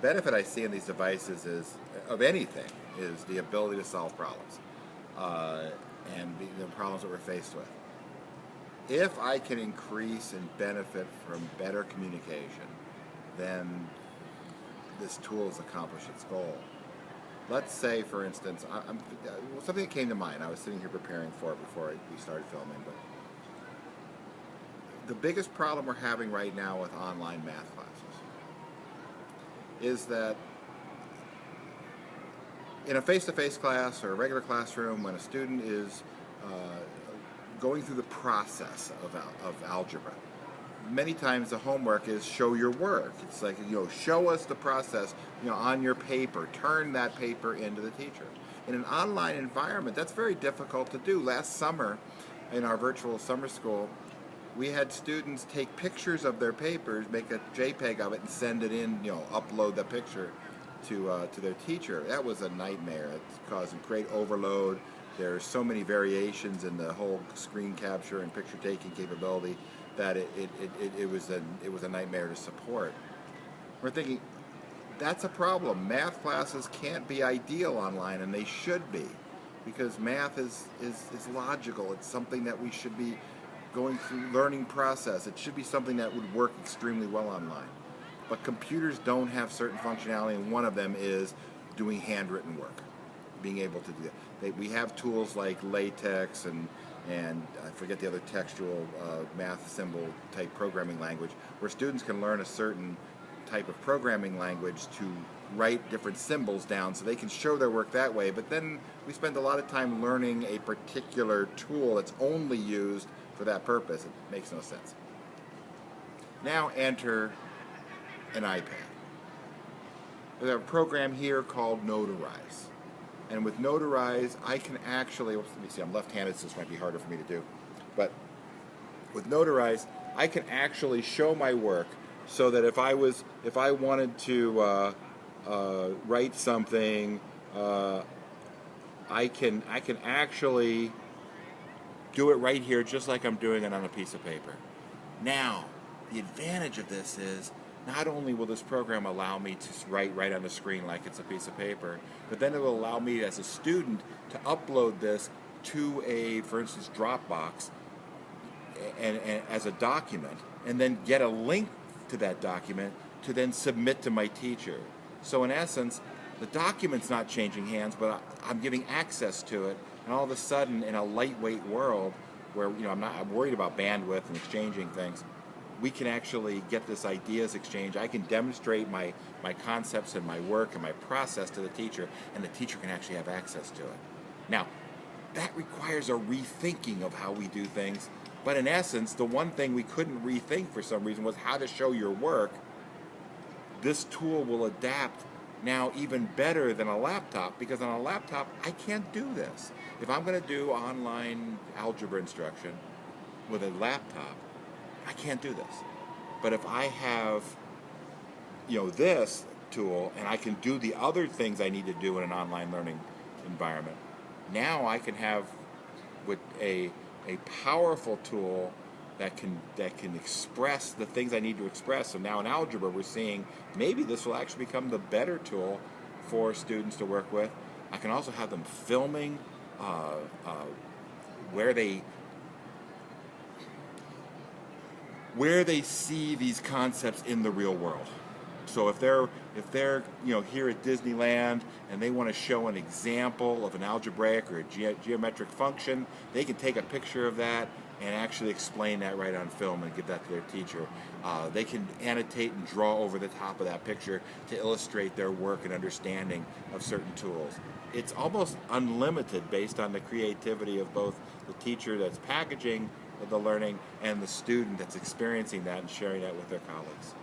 benefit I see in these devices is, of anything, is the ability to solve problems and the problems that we're faced with. If I can increase and benefit from better communication, then this tool has accomplished its goal. Let's say, for instance, something that came to mind. I was sitting here preparing for it before we started filming, but the biggest problem we're having right now with online math classes is that in a face-to-face class or a regular classroom, when a student is going through the process of algebra, many times the homework is show your work. It's like, show us the process, on your paper. Turn that paper into the teacher. In an online environment, that's very difficult to do. Last summer, in our virtual summer school, we had students take pictures of their papers, make a JPEG of it, and send it in, upload the picture to their teacher. That was a nightmare. It's causing great overload. There's so many variations in the whole screen capture and picture taking capability that it was a nightmare to support. We're thinking that's a problem. Math classes can't be ideal online, and they should be, because math is logical. It's something that we should be going through learning process. It should be something that would work extremely well online. But computers don't have certain functionality, and one of them is doing handwritten work, being able to do that. We have tools like LaTeX and I forget the other textual math symbol type programming language, where students can learn a certain type of programming language to write different symbols down so they can show their work that way. But then we spend a lot of time learning a particular tool that's only used for that purpose. It makes no sense. Now enter an iPad. There's a program here called Noterize. And with Noterize, I can actually, let me see, I'm left-handed, so this might be harder for me to do. But with Noterize, I can actually show my work so that if I wanted to write something, I can actually do it right here, just like I'm doing it on a piece of paper. Now, the advantage of this is not only will this program allow me to write right on the screen like it's a piece of paper, but then it will allow me as a student to upload this to a, for instance, Dropbox and as a document, and then get a link to that document to then submit to my teacher. So in essence, the document's not changing hands, but I'm giving access to it, and all of a sudden, in a lightweight world where I'm worried about bandwidth and exchanging things, we can actually get this ideas exchange. I can demonstrate my concepts and my work and my process to the teacher, and the teacher can actually have access to it. Now, that requires a rethinking of how we do things, but in essence, the one thing we couldn't rethink for some reason was how to show your work. This tool will adapt now even better than a laptop, because on a laptop, I can't do this. If I'm going to do online algebra instruction with a laptop, I can't do this. But if I have, this tool, and I can do the other things I need to do in an online learning environment, now I can have with a powerful tool that can express the things I need to express. So now in algebra, we're seeing maybe this will actually become the better tool for students to work with. I can also have them filming where they see these concepts in the real world. So if they're here at Disneyland and they want to show an example of an algebraic or a geometric function, they can take a picture of that and actually explain that right on film and give that to their teacher. They can annotate and draw over the top of that picture to illustrate their work and understanding of certain tools. It's almost unlimited based on the creativity of both the teacher that's packaging the learning and the student that's experiencing that and sharing that with their colleagues.